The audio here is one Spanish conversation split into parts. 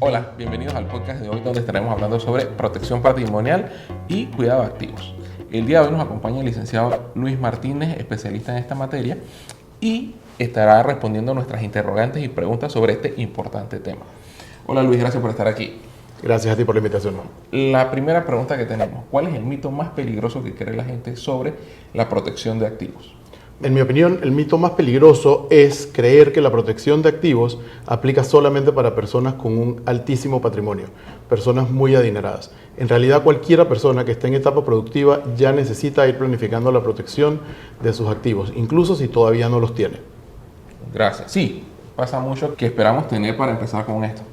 Hola, bienvenidos al podcast de hoy donde estaremos hablando sobre protección patrimonial y cuidado de activos. El día de hoy nos acompaña el licenciado Luis Martínez, especialista en esta materia, y estará respondiendo nuestras interrogantes y preguntas sobre este importante tema. Hola Luis, gracias por estar aquí. Gracias a ti por la invitación. La primera pregunta que tenemos, ¿cuál es el mito más peligroso que cree la gente sobre la protección de activos? En mi opinión, el mito más peligroso es creer que la protección de activos aplica solamente para personas con un altísimo patrimonio, personas muy adineradas. En realidad, cualquier persona que esté en etapa productiva ya necesita ir planificando la protección de sus activos, incluso si todavía no los tiene. Gracias. Sí, pasa mucho que esperamos tener para empezar con esto.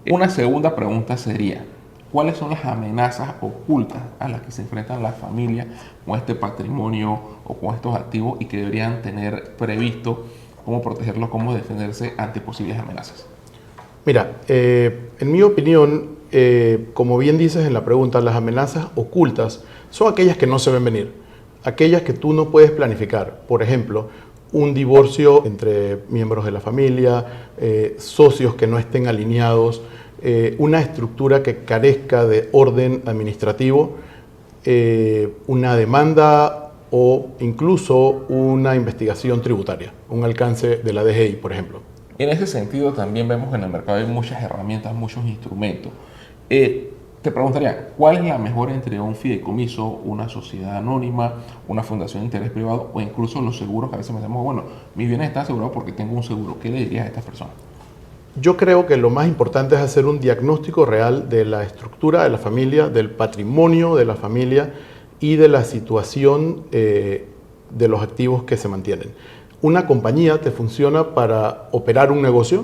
Una segunda pregunta sería, ¿cuáles son las amenazas ocultas a las que se enfrentan las familias con este patrimonio o con estos activos y que deberían tener previsto cómo protegerlos, cómo defenderse ante posibles amenazas? Mira, en mi opinión, como bien dices en la pregunta, las amenazas ocultas son aquellas que no se ven venir, aquellas que tú no puedes planificar. Por ejemplo, un divorcio entre miembros de la familia, socios que no estén alineados, una estructura que carezca de orden administrativo, una demanda o incluso una investigación tributaria, un alcance de la DGI, por ejemplo. En ese sentido, también vemos que en el mercado hay muchas herramientas, muchos instrumentos. Te preguntaría, ¿cuál es la mejor entre un fideicomiso, una sociedad anónima, una fundación de interés privado o incluso los seguros? Que a veces pensamos, bueno, mis bienes están asegurados porque tengo un seguro. ¿Qué le dirías a estas personas? Yo creo que lo más importante es hacer un diagnóstico real de la estructura de la familia, del patrimonio de la familia y de la situación de los activos que se mantienen. Una compañía te funciona para operar un negocio,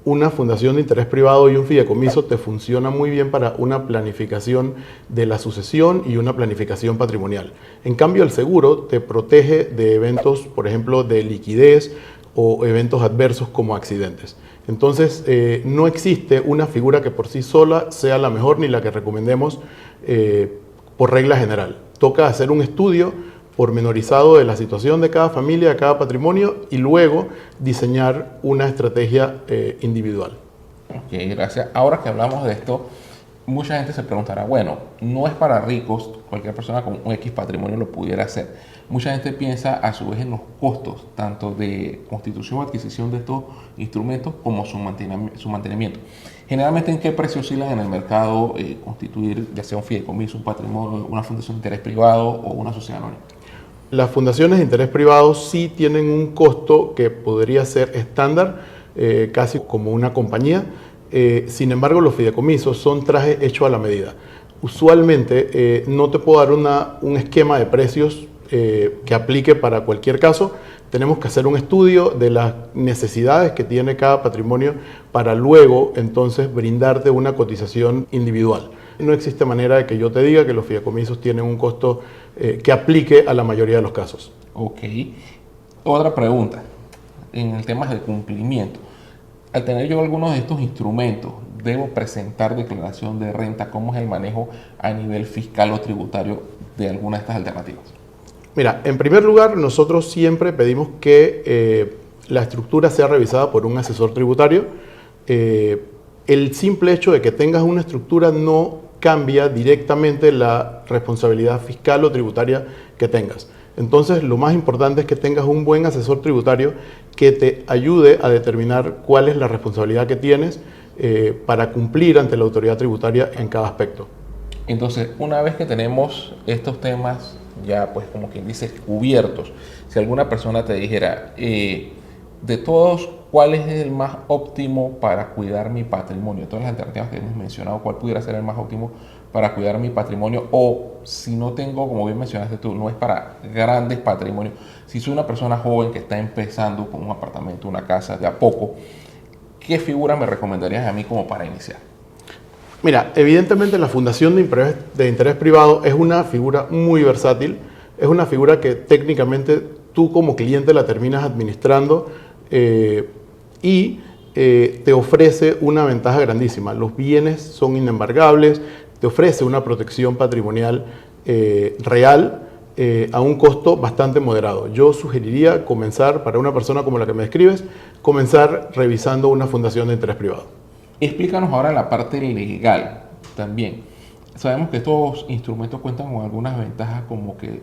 una fundación de interés privado y un fideicomiso te funciona muy bien para una planificación de la sucesión y una planificación patrimonial. En cambio, el seguro te protege de eventos, por ejemplo, de liquidez o eventos adversos como accidentes. Entonces, no existe una figura que por sí sola sea la mejor ni la que recomendemos por regla general. Toca hacer un estudio pormenorizado de la situación de cada familia, de cada patrimonio y luego diseñar una estrategia individual. Ok, gracias. Ahora que hablamos de esto, mucha gente se preguntará, bueno, no es para ricos, cualquier persona con un X patrimonio lo pudiera hacer. Mucha gente piensa a su vez en los costos, tanto de constitución o adquisición de estos instrumentos como su mantenimiento. Generalmente, ¿en qué precio oscilan en el mercado constituir, ya sea un fideicomiso, un patrimonio, una fundación de interés privado o una sociedad anónima? Las fundaciones de interés privado sí tienen un costo que podría ser estándar, casi como una compañía. Sin embargo, los fideicomisos son trajes hechos a la medida. Usualmente no te puedo dar un esquema de precios que aplique para cualquier caso. Tenemos que hacer un estudio de las necesidades que tiene cada patrimonio para luego entonces brindarte una cotización individual. No existe manera de que yo te diga que los fideicomisos tienen un costo que aplique a la mayoría de los casos. Ok. Otra pregunta, en el tema del cumplimiento. Al tener yo algunos de estos instrumentos, ¿debo presentar declaración de renta? ¿Cómo es el manejo a nivel fiscal o tributario de alguna de estas alternativas? Mira, en primer lugar, nosotros siempre pedimos que la estructura sea revisada por un asesor tributario. El simple hecho de que tengas una estructura no cambia directamente la responsabilidad fiscal o tributaria que tengas. Entonces, lo más importante es que tengas un buen asesor tributario que te ayude a determinar cuál es la responsabilidad que tienes para cumplir ante la autoridad tributaria en cada aspecto. Entonces, una vez que tenemos estos temas ya, pues como quien dice, cubiertos, si alguna persona te dijera, de todos, ¿cuál es el más óptimo para cuidar mi patrimonio? Todas las alternativas que hemos mencionado, ¿cuál pudiera ser el más óptimo para cuidar mi patrimonio? O si no tengo, como bien mencionaste tú, no es para grandes patrimonios. Si soy una persona joven que está empezando con un apartamento, una casa de a poco, ¿qué figura me recomendarías a mí como para iniciar? Mira, evidentemente la fundación de interés privado es una figura muy versátil, es una figura que técnicamente tú como cliente la terminas administrando y te ofrece una ventaja grandísima. Los bienes son inembargables, te ofrece una protección patrimonial real a un costo bastante moderado. Yo sugeriría comenzar, para una persona como la que me describes, comenzar revisando una fundación de interés privado. Explícanos ahora la parte legal también. Sabemos que estos instrumentos cuentan con algunas ventajas como que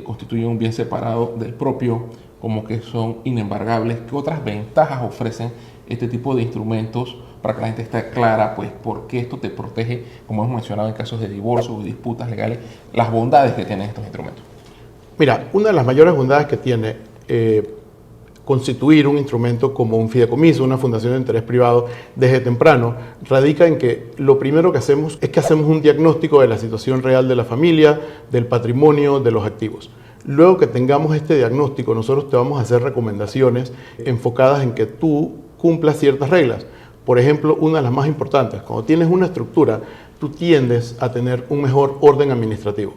constituyen un bien separado del propio, como que son inembargables. ¿Qué otras ventajas ofrecen este tipo de instrumentos para que la gente esté clara, pues, por qué esto te protege, como hemos mencionado en casos de divorcio o disputas legales, las bondades que tienen estos instrumentos? Mira, una de las mayores bondades que tiene constituir un instrumento como un fideicomiso, una fundación de interés privado desde temprano, radica en que lo primero que hacemos es que hacemos un diagnóstico de la situación real de la familia, del patrimonio, de los activos. Luego que tengamos este diagnóstico, nosotros te vamos a hacer recomendaciones enfocadas en que tú cumplas ciertas reglas. Por ejemplo, una de las más importantes, cuando tienes una estructura, tú tiendes a tener un mejor orden administrativo.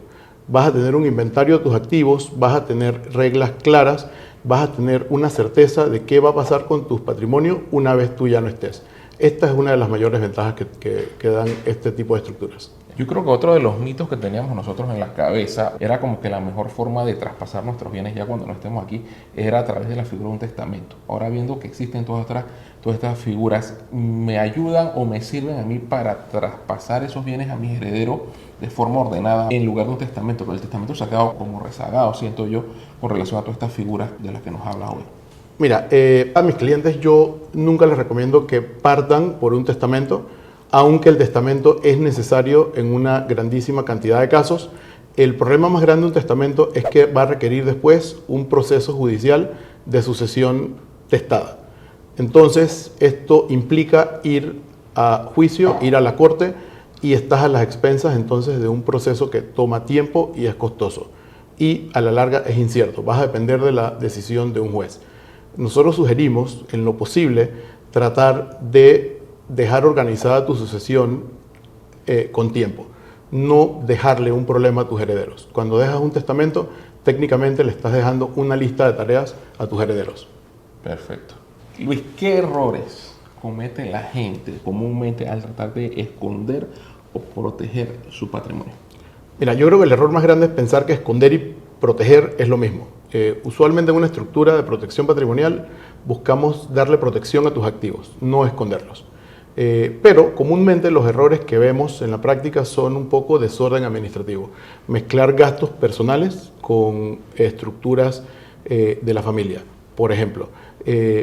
Vas a tener un inventario de tus activos, vas a tener reglas claras, vas a tener una certeza de qué va a pasar con tus patrimonios una vez tú ya no estés. Esta es una de las mayores ventajas que dan este tipo de estructuras. Yo creo que otro de los mitos que teníamos nosotros en la cabeza era como que la mejor forma de traspasar nuestros bienes ya cuando no estemos aquí era a través de la figura de un testamento. Ahora, viendo que existen todas estas figuras, ¿me ayudan o me sirven a mí para traspasar esos bienes a mis herederos de forma ordenada en lugar de un testamento? Pero el testamento se ha quedado como rezagado, siento yo, con relación a todas estas figuras de las que nos habla hoy. Mira, a mis clientes yo nunca les recomiendo que partan por un testamento, aunque el testamento es necesario en una grandísima cantidad de casos. El problema más grande de un testamento es que va a requerir después un proceso judicial de sucesión testada. Entonces, esto implica ir a juicio, ir a la corte, y estás a las expensas entonces de un proceso que toma tiempo y es costoso. Y a la larga es incierto, vas a depender de la decisión de un juez. Nosotros sugerimos, en lo posible, tratar de dejar organizada tu sucesión con tiempo. No dejarle un problema a tus herederos. Cuando dejas un testamento, técnicamente le estás dejando una lista de tareas a tus herederos. Perfecto. Luis, ¿qué errores comete la gente comúnmente al tratar de esconder o proteger su patrimonio? Mira, yo creo que el error más grande es pensar que esconder y proteger es lo mismo. Usualmente en una estructura de protección patrimonial buscamos darle protección a tus activos, no esconderlos. Pero comúnmente los errores que vemos en la práctica son un poco desorden administrativo. Mezclar gastos personales con estructuras de la familia. Por ejemplo,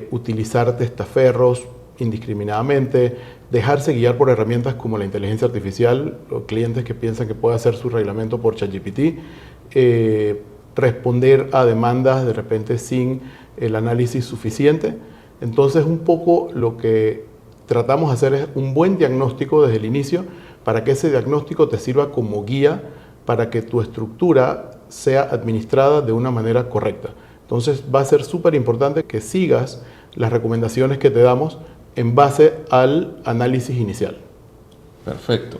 utilizar testaferros indiscriminadamente, dejarse guiar por herramientas como la inteligencia artificial, o clientes que piensan que puede hacer su reglamento por ChatGPT, responder a demandas de repente sin el análisis suficiente. Entonces, un poco lo que tratamos de hacer es un buen diagnóstico desde el inicio para que ese diagnóstico te sirva como guía para que tu estructura sea administrada de una manera correcta. Entonces, va a ser súper importante que sigas las recomendaciones que te damos en base al análisis inicial. Perfecto.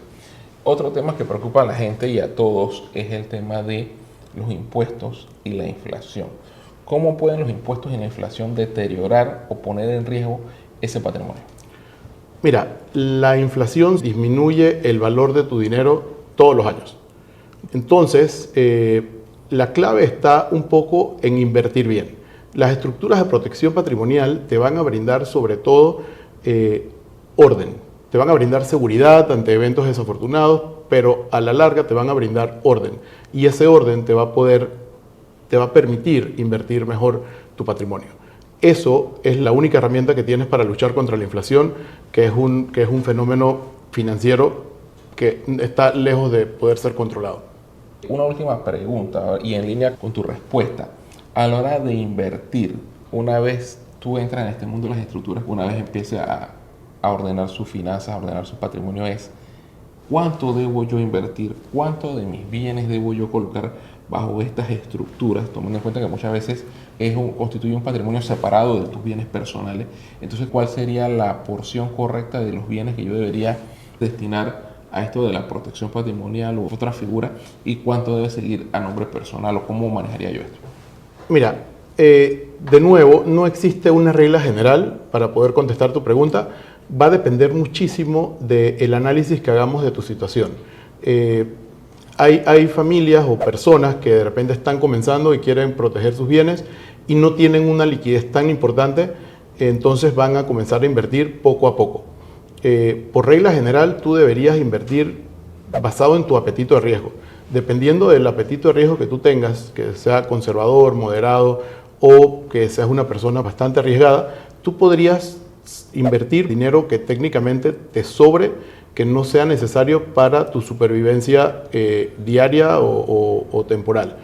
Otro tema que preocupa a la gente y a todos es el tema de los impuestos y la inflación. ¿Cómo pueden los impuestos y la inflación deteriorar o poner en riesgo ese patrimonio? Mira, la inflación disminuye el valor de tu dinero todos los años. Entonces, la clave está un poco en invertir bien. Las estructuras de protección patrimonial te van a brindar sobre todo orden, te van a brindar seguridad ante eventos desafortunados, pero a la larga te van a brindar orden. Y ese orden te va a permitir invertir mejor tu patrimonio. Eso es la única herramienta que tienes para luchar contra la inflación, que es un fenómeno financiero que está lejos de poder ser controlado. Una última pregunta y en línea con tu respuesta. A la hora de invertir, una vez tú entras en este mundo de las estructuras, una vez empiece a ordenar sus finanzas, a ordenar su patrimonio, es ¿cuánto debo yo invertir? ¿Cuánto de mis bienes debo yo colocar bajo estas estructuras? Tomando en cuenta que muchas veces constituye un patrimonio separado de tus bienes personales. Entonces, ¿cuál sería la porción correcta de los bienes que yo debería destinar a esto de la protección patrimonial u otra figura? ¿Y cuánto debe seguir a nombre personal o cómo manejaría yo esto? Mira, de nuevo, no existe una regla general para poder contestar tu pregunta. Va a depender muchísimo del análisis que hagamos de tu situación. Hay familias o personas que de repente están comenzando y quieren proteger sus bienes y no tienen una liquidez tan importante, entonces van a comenzar a invertir poco a poco. por regla general tú deberías invertir basado en tu apetito de riesgo. Dependiendo del apetito de riesgo que tú tengas, que sea conservador, moderado o que seas una persona bastante arriesgada, tú podrías invertir dinero que técnicamente te sobre, que no sea necesario para tu supervivencia diaria o temporal.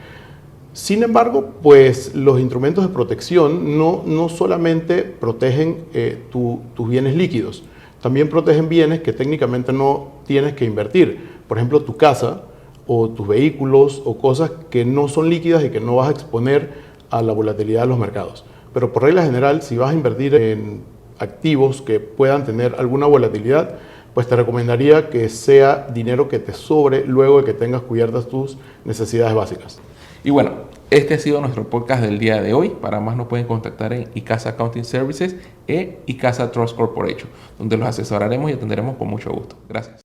Sin embargo, pues los instrumentos de protección no solamente protegen tus bienes líquidos, también protegen bienes que técnicamente no tienes que invertir. Por ejemplo, tu casa o tus vehículos o cosas que no son líquidas y que no vas a exponer a la volatilidad de los mercados. Pero por regla general, si vas a invertir en activos que puedan tener alguna volatilidad, pues te recomendaría que sea dinero que te sobre luego de que tengas cubiertas tus necesidades básicas. Y bueno, este ha sido nuestro podcast del día de hoy. Para más nos pueden contactar en ICASA Accounting Services e ICASA Trust Corporation, donde los asesoraremos y atenderemos con mucho gusto. Gracias.